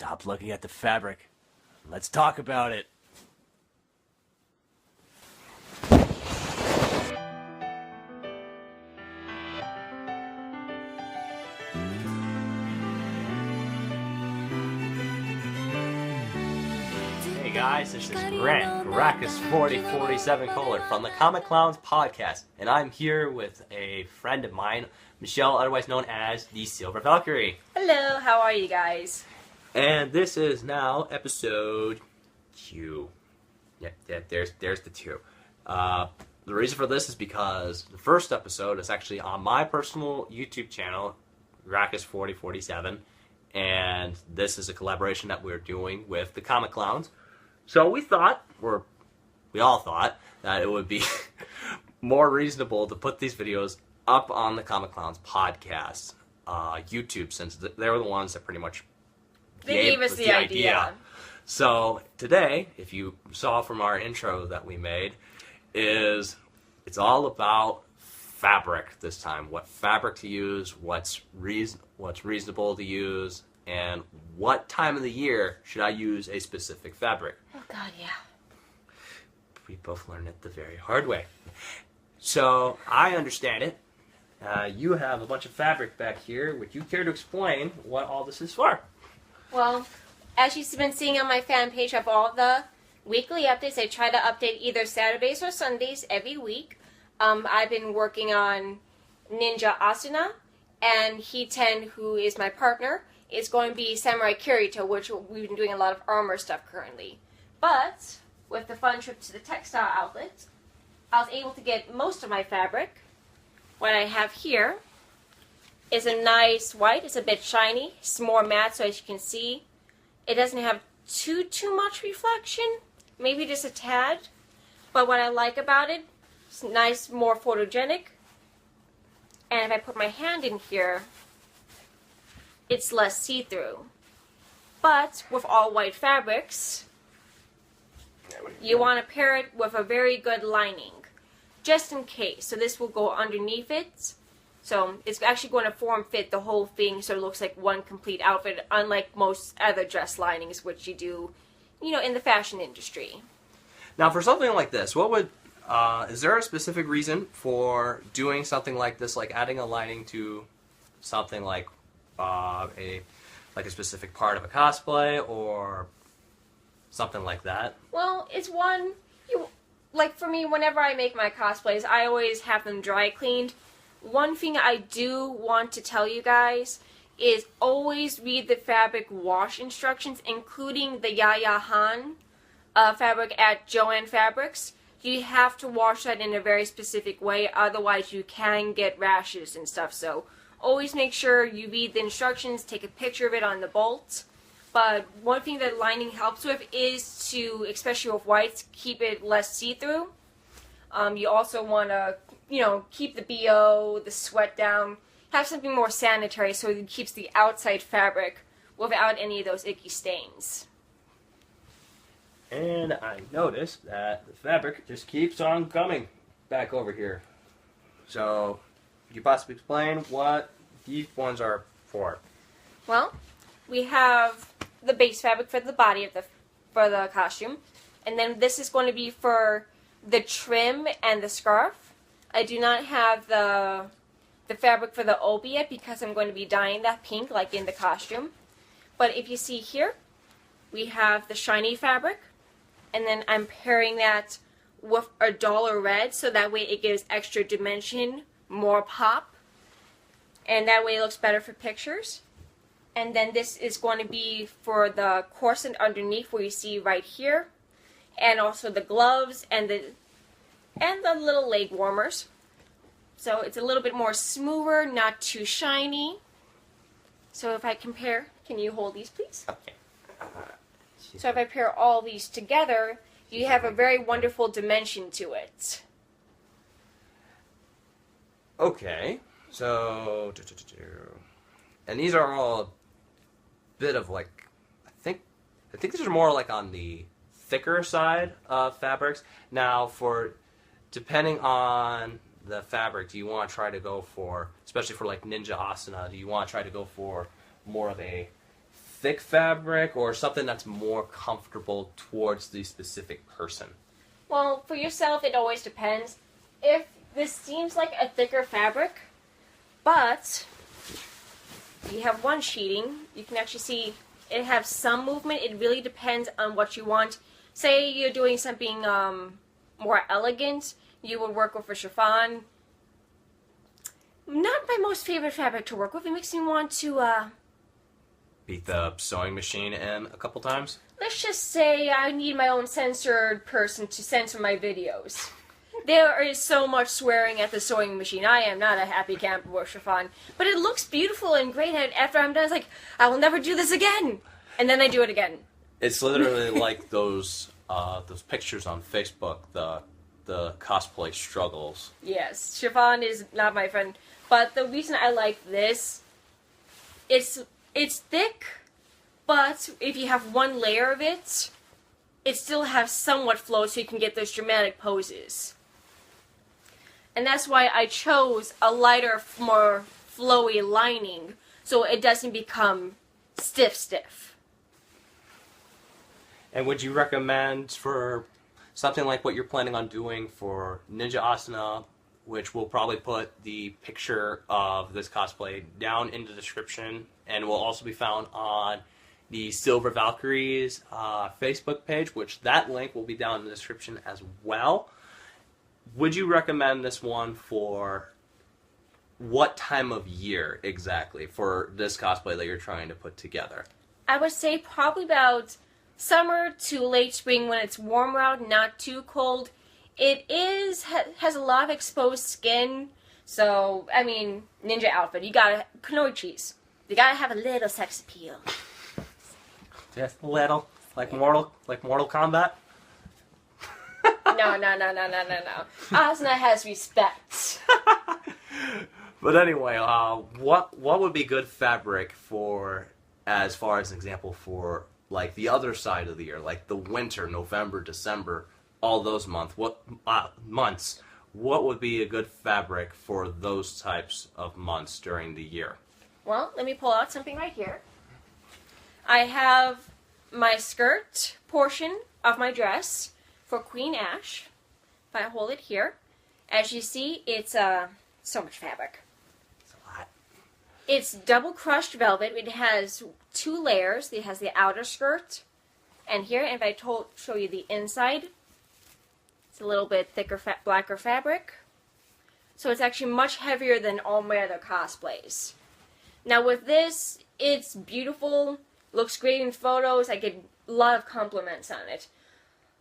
Stop looking at the fabric. Let's talk about it. Hey guys, this is Grant, Caracas 4047 Kohler from the Comic Clowns podcast, and I'm here with a friend of mine, Michelle, otherwise known as the Silver Valkyrie. Hello, how are you guys? And this is now episode 2. Yeah, there's the 2. The reason for this is because the first episode is actually on my personal YouTube channel, Caracas 4047, and this is a collaboration that we're doing with the Comic Clowns. So we all thought, that it would be more reasonable to put these videos up on the Comic Clowns podcast, YouTube, since they were the ones that pretty much gave us the idea. So today, if you saw from our intro that we made, it's all about fabric this time. What fabric to use, what's reasonable to use, and what time of the year should I use a specific fabric. Oh God, yeah. We both learned it the very hard way. So I understand it. You have a bunch of fabric back here. Would you care to explain what all this is for? Well, as you've been seeing on my fan page of all the weekly updates, I try to update either Saturdays or Sundays every week. I've been working on Ninja Asuna, and Hiten, who is my partner, is going to be Samurai Kirito, which we've been doing a lot of armor stuff currently. But with the fun trip to the textile outlet, I was able to get most of my fabric. What I have here is a nice white. It's a bit shiny. It's more matte, so as you can see, it doesn't have too much reflection. Maybe just a tad. But what I like about it, it's nice, more photogenic. And if I put my hand in here, it's less see-through. But with all white fabrics, you want to pair it with a very good lining, just in case. So this will go underneath it. So it's actually going to form-fit the whole thing, so it looks like one complete outfit, unlike most other dress linings, which you do, in the fashion industry. Now, for something like this, is there a specific reason for doing something like this, like adding a lining to something like a specific part of a cosplay or something like that? Well, it's like for me, whenever I make my cosplays, I always have them dry cleaned. One thing I do want to tell you guys is always read the fabric wash instructions, including the Yaya Han fabric at Joann Fabrics. You have to wash that in a very specific way, otherwise you can get rashes and stuff. So always make sure you read the instructions, take a picture of it on the bolt. But one thing that lining helps with is to, especially with whites, keep it less see-through. You also want to, keep the BO, the sweat down. Have something more sanitary so it keeps the outside fabric without any of those icky stains. And I noticed that the fabric just keeps on coming back over here. So, could you possibly explain what these ones are for? Well, we have the base fabric for the body for the costume, and then this is going to be for the trim and the scarf. I do not have the fabric for the obi yet because I'm going to be dyeing that pink like in the costume. But if you see here, we have the shiny fabric, and then I'm pairing that with a duller red so that way it gives extra dimension, more pop, and that way it looks better for pictures. And then this is going to be for the corset underneath where you see right here, and also the gloves and the little leg warmers. So it's a little bit more smoother, not too shiny. So if I compare, can you hold these please? Okay. So if I pair all these together, you have a very wonderful dimension to it. Okay, so and these are all a bit of I think these are more like on the thicker side of fabrics. Now, depending on the fabric, do you want to try to go for, especially for like Ninja Asuna, do you want to try to go for more of a thick fabric or something that's more comfortable towards the specific person? Well, for yourself, it always depends. If this seems like a thicker fabric, but you have one sheeting, you can actually see it has some movement. It really depends on what you want. Say you're doing something more elegant, you would work with a chiffon. Not my most favorite fabric to work with. It makes me want to, Beat the sewing machine in a couple times? let's just say I need my own censored person to censor my videos. There is so much swearing at the sewing machine. I am not a happy camper with chiffon. But it looks beautiful and great, and after I'm done, it's like, I will never do this again. And then I do it again. It's literally like those pictures on Facebook, the cosplay struggles. Yes, chiffon is not my friend. But the reason I like this, it's thick, but if you have one layer of it, it still has somewhat flow so you can get those dramatic poses. And that's why I chose a lighter, more flowy lining, so it doesn't become stiff. And would you recommend for something like what you're planning on doing for Ninja Asana, which we'll probably put the picture of this cosplay down in the description, and will also be found on the Silver Valkyries Facebook page, which that link will be down in the description as well. Would you recommend this one for what time of year exactly for this cosplay that you're trying to put together? I would say probably about summer to late spring when it's warmer out, not too cold. It has a lot of exposed skin, so, I mean, ninja outfit, you gotta, canoe cheese. You gotta have a little sex appeal. Just a little, like Mortal Kombat. No. Asuna has respect. But anyway, what would be good fabric for, as far as an example, for like the other side of the year, like the winter, November, December, all those months? What would be a good fabric for those types of months during the year? Well, let me pull out something right here. I have my skirt portion of my dress for Queen Ash. If I hold it here, as you see, it's so much fabric. It's a lot. It's double crushed velvet. It has two layers. It has the outer skirt, and here, if I show you the inside, it's a little bit thicker, blacker fabric. So it's actually much heavier than all my other cosplays. Now with this, it's beautiful, looks great in photos. I get a lot of compliments on it.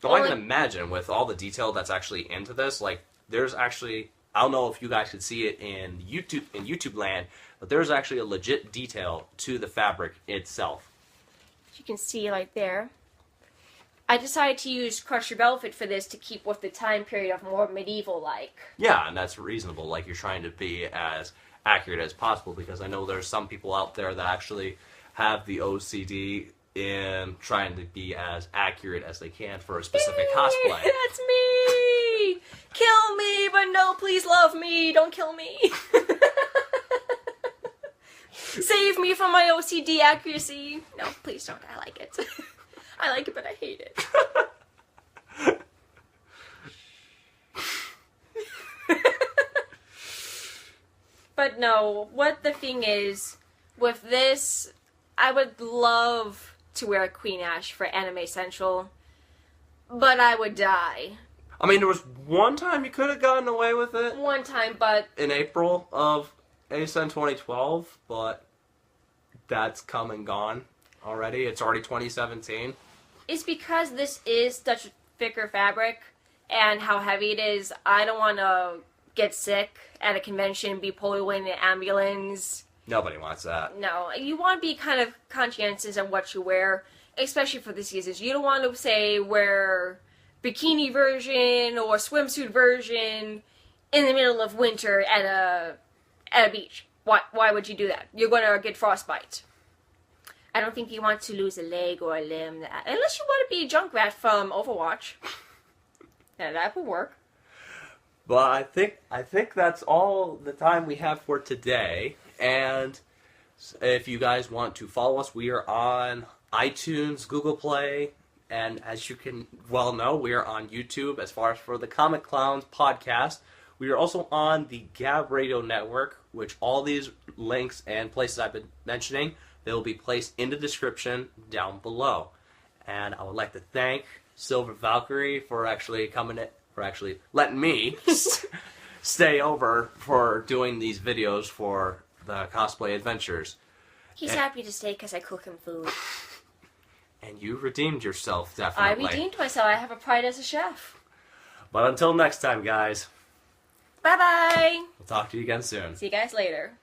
So I can imagine with all the detail that's actually into this, like there's actually, I don't know if you guys could see it in YouTube land, but there's actually a legit detail to the fabric itself. You can see right there. I decided to use crushed velvet for this to keep with the time period of more medieval-like. Yeah, and that's reasonable. Like, you're trying to be as accurate as possible, because I know there's some people out there that actually have the OCD in trying to be as accurate as they can for a specific cosplay. That's me! Kill me, but no, please love me. Don't kill me. Save me from my OCD accuracy. No, please don't. I like it. I like it, but I hate it. But no, what the thing is, with this, I would love to wear Queen Ash for Anime Central, but I would die. I mean, there was one time you could have gotten away with it. One time, but... in April of ASN 2012, but that's come and gone already. It's already 2017. It's because this is such thicker fabric and how heavy it is. I don't want to get sick at a convention, be pulled away in an ambulance. Nobody wants that. No, you want to be kind of conscientious on what you wear, especially for the seasons. You don't want to, say, wear bikini version or swimsuit version in the middle of winter at a beach. Why would you do that? You're going to get frostbite. I don't think you want to lose a leg or a limb, unless you want to be Junkrat from Overwatch. Yeah, that would work. But I think that's all the time we have for today. And If you guys want to follow us, we are on iTunes, Google Play, and as you can well know, we are on YouTube as far as for the Comic Clowns podcast. We are also on the Gab Radio Network, which all these links and places I've been mentioning, they will be placed in the description down below. And I would like to thank Silver Valkyrie for actually letting me stay over for doing these videos for the Cosplay Adventures. He's happy to stay because I cook him food. And you redeemed yourself, definitely. I redeemed myself. I have a pride as a chef. But until next time, guys. Bye-bye. We'll talk to you again soon. See you guys later.